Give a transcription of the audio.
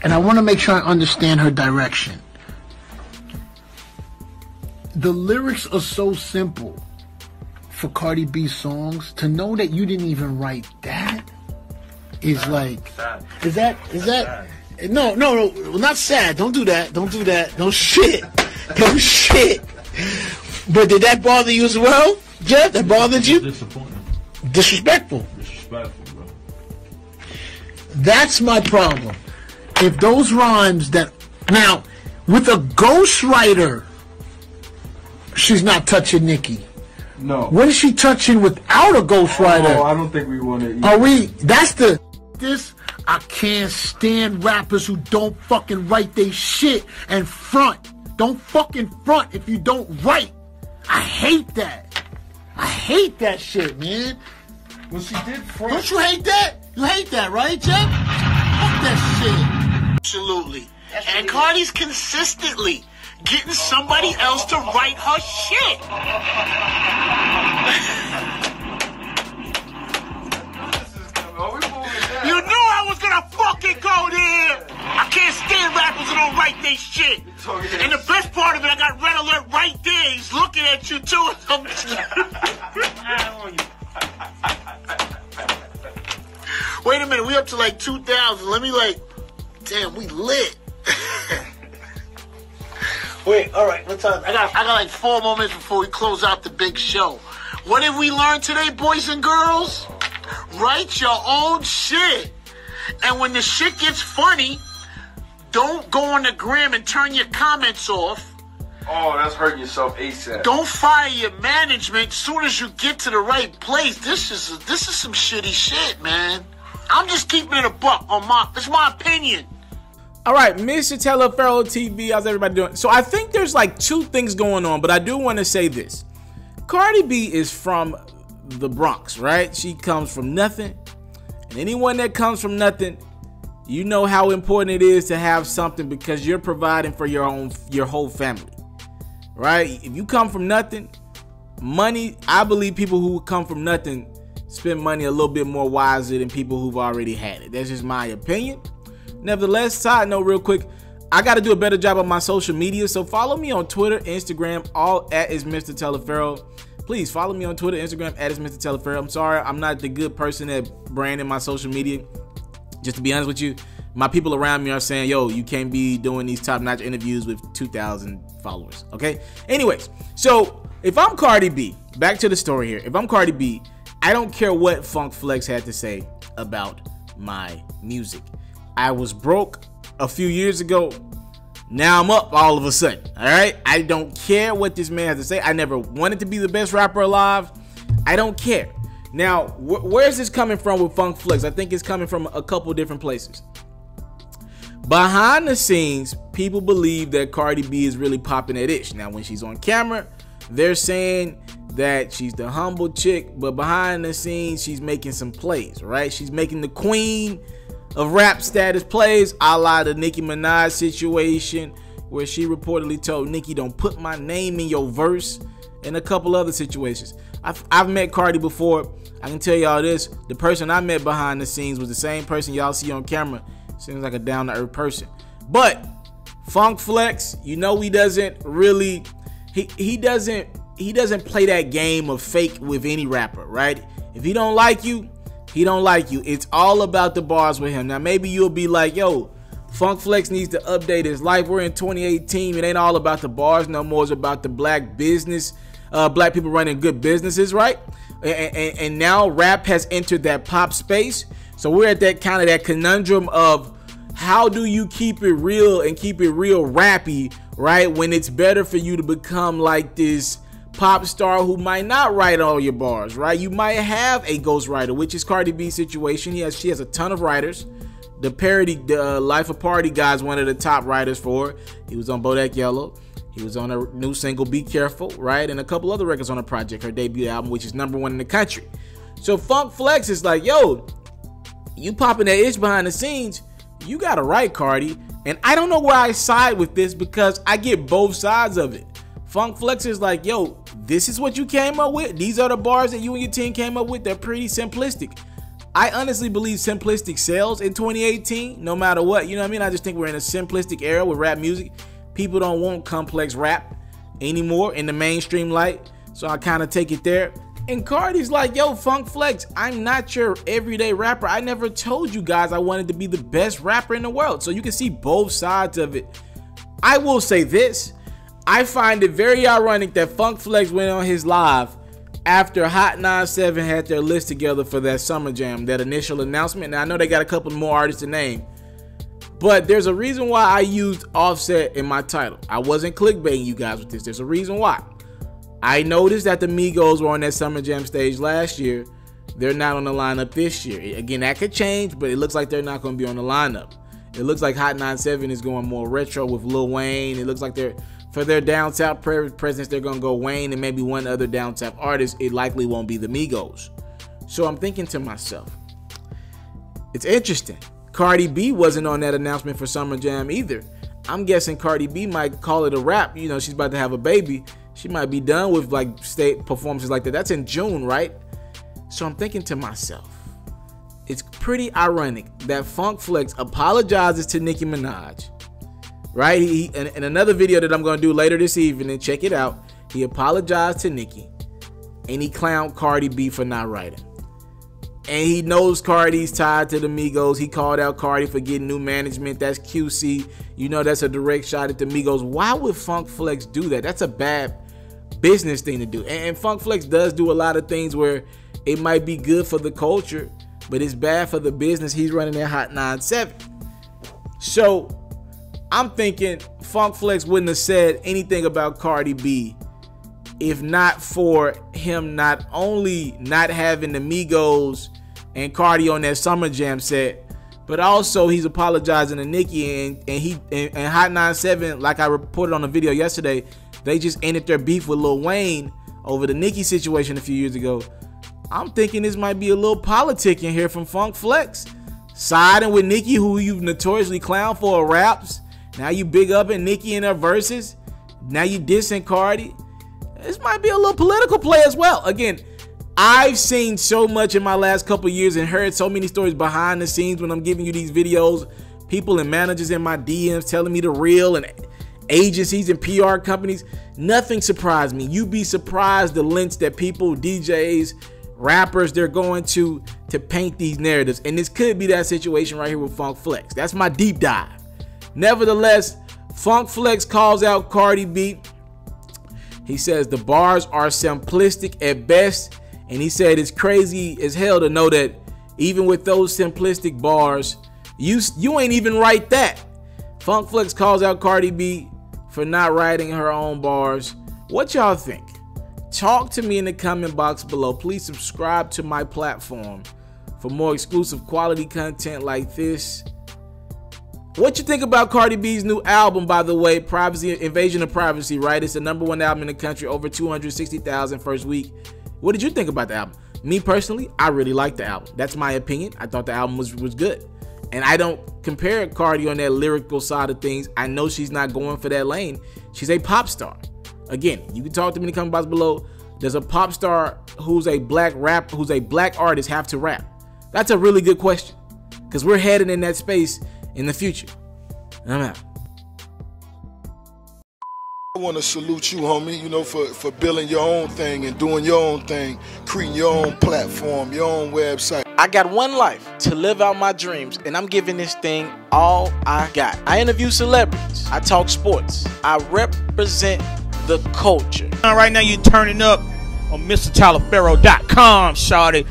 And I want to make sure I understand her direction. The lyrics are so simple for Cardi B's songs. To know that you didn't even write that is like, is that no, not sad. Don't do that. Don't do that. No shit. No shit. But did that bother you as well, Jeff? That bothered you? Disappointing. Disrespectful. Disrespectful, bro. That's my problem. If those rhymes that now with a ghostwriter, she's not touching Nicki. No. What is she touching without a ghostwriter? Oh, I don't think we want to. Are we? That's the. This I can't stand rappers who don't fucking write they shit and front. Don't fucking front if you don't write. I hate that. I hate that shit, man. Well, she did front. Don't you hate that? You hate that, right, Jeff? Fuck that shit. Absolutely. And Cardi's consistently getting somebody else to write her shit. You knew I was gonna fucking go there. I can't stand rappers who don't write their shit. And the best part of it, I got Red Alert right there. He's looking at you too. Wait a minute, we up to like 2,000. Let me damn, we lit. Wait, all right, what time? I got like 4 more minutes before we close out the big show. What have we learned today, boys and girls? Write your own shit. And when the shit gets funny, don't go on the gram and turn your comments off. Oh, that's hurting yourself ASAP. Don't fire your management as soon as you get to the right place. This is some shitty shit, man. I'm just keeping it a buck on it's my opinion. All right, Mr. TALIAFERRO TV, how's everybody doing? So I think there's like 2 things going on, but I do want to say this. Cardi B is from the Bronx, right? She comes from nothing. And anyone that comes from nothing, you know how important it is to have something because you're providing for your whole family, right? If you come from nothing, money, I believe people who come from nothing spend money a little bit more wisely than people who've already had it. That's just my opinion. Nevertheless, side note real quick, I got to do a better job on my social media. So follow me on Twitter, Instagram, all at itsmrtaliaferro. Please follow me on Twitter, Instagram, at itsmrtaliaferro. I'm sorry, I'm not the good person at branding my social media. Just to be honest with you, my people around me are saying, yo, you can't be doing these top-notch interviews with 2,000 followers, okay? Anyways, so if I'm Cardi B, back to the story here. If I'm Cardi B, I don't care what Funk Flex had to say about my music. I was broke a few years ago. Now I'm up all of a sudden, all right? I don't care what this man has to say. I never wanted to be the best rapper alive. I don't care. Now, where is this coming from with Funk Flex? I think it's coming from a couple different places. Behind the scenes, people believe that Cardi B is really popping that ish. Now, when she's on camera, they're saying that she's the humble chick, but behind the scenes, she's making some plays, right? She's making the queen of rap status plays, a la the Nicki Minaj situation, where she reportedly told Nicki, don't put my name in your verse, and a couple other situations. I've met Cardi before. I can tell y'all this, the person I met behind the scenes was the same person y'all see on camera. Seems like a down-to-earth person. But Funk Flex, you know, he doesn't really, he doesn't play that game of fake with any rapper, right? If he don't like you, he don't like you. It's all about the bars with him. Now, maybe you'll be like, yo, Funk Flex needs to update his life. We're in 2018. It ain't all about the bars no more. It's about the black business, black people running good businesses, right? And now rap has entered that pop space. So we're at that kind of that conundrum of how do you keep it real and keep it real rappy, right? When it's better for you to become like this pop star who might not write all your bars, right? You might have a ghostwriter, which is Cardi B's situation. She has a ton of writers. The Life of Party guy is one of the top writers for her. He was on Bodak Yellow. He was on her new single, Be Careful, right? And a couple other records on the project, her debut album, which is #1 in the country. So Funk Flex is like, yo, you popping that itch behind the scenes, you got to write, Cardi. And I don't know where I side with this because I get both sides of it. Funk Flex is like, yo, this is what you came up with. These are the bars that you and your team came up with. They're pretty simplistic. I honestly believe simplistic sells in 2018, no matter what. You know what I mean? I just think we're in a simplistic era with rap music. People don't want complex rap anymore in the mainstream light. So I kind of take it there. And Cardi's like, yo, Funk Flex, I'm not your everyday rapper. I never told you guys I wanted to be the best rapper in the world. So you can see both sides of it. I will say this. I find it very ironic that Funk Flex went on his live after Hot 97 had their list together for that Summer Jam, that initial announcement. Now, I know they got a couple more artists to name, but there's a reason why I used Offset in my title. I wasn't clickbaiting you guys with this. There's a reason why. I noticed that the Migos were on that Summer Jam stage last year. They're not on the lineup this year. Again, that could change, but it looks like they're not going to be on the lineup. It looks like Hot 97 is going more retro with Lil Wayne. It looks like for their down south presence, they're going to go Wayne and maybe one other down south artist. It likely won't be the Migos. So I'm thinking to myself, it's interesting. Cardi B wasn't on that announcement for Summer Jam either. I'm guessing Cardi B might call it a wrap. You know, she's about to have a baby. She might be done with like state performances like that. That's in June, right? So I'm thinking to myself, it's pretty ironic that Funk Flex apologizes to Nicki Minaj, right? In another video that I'm going to do later this evening, check it out. He apologized to Nicki and he clowned Cardi B for not writing. And he knows Cardi's tied to the Migos. He called out Cardi for getting new management. That's QC. You know, that's a direct shot at the Migos. Why would Funk Flex do that? That's a bad business thing to do. And Funk Flex does do a lot of things where it might be good for the culture, but it's bad for the business. He's running that Hot 97. So I'm thinking Funk Flex wouldn't have said anything about Cardi B if not for him not only not having the Migos and Cardi on that Summer Jam set, but also he's apologizing to Nicki and Hot 97, like I reported on the video yesterday, they just ended their beef with Lil Wayne over the Nicki situation a few years ago. I'm thinking this might be a little politicking here from Funk Flex. Siding with Nicki, who you've notoriously clowned for her raps. Now you big up in Nicki in her verses. Now you dissing Cardi. This might be a little political play as well. Again, I've seen so much in my last couple years and heard so many stories behind the scenes when I'm giving you these videos. People and managers in my DMs telling me the real, and agencies and PR companies. Nothing surprised me. You'd be surprised the lengths that people, DJs, rappers, they're going to paint these narratives. And this could be that situation right here with Funk Flex. That's my deep dive. Nevertheless, Funk Flex calls out Cardi B. He says the bars are simplistic at best. And he said it's crazy as hell to know that even with those simplistic bars, you ain't even write that. Funk Flex calls out Cardi B for not writing her own bars. What y'all think? Talk to me in the comment box below. Please subscribe to my platform for more exclusive quality content like this. What you think about Cardi B's new album, by the way, Privacy, Invasion of Privacy, right? It's the #1 album in the country, over 260,000 first week. What did you think about the album? Me personally, I really liked the album. That's my opinion. I thought the album was good. And I don't compare Cardi on that lyrical side of things. I know she's not going for that lane. She's a pop star. Again, you can talk to me in the comment box below. Does a pop star who's a black artist have to rap? That's a really good question, because we're headed in that space in the future. I'm out. I want to salute you, homie, you know, for building your own thing and doing your own thing, creating your own platform, your own website. I got one life to live out my dreams, and I'm giving this thing all I got. I interview celebrities. I talk sports. I represent the culture. Right now you're turning up on itsmrtaliaferro.com, shawty.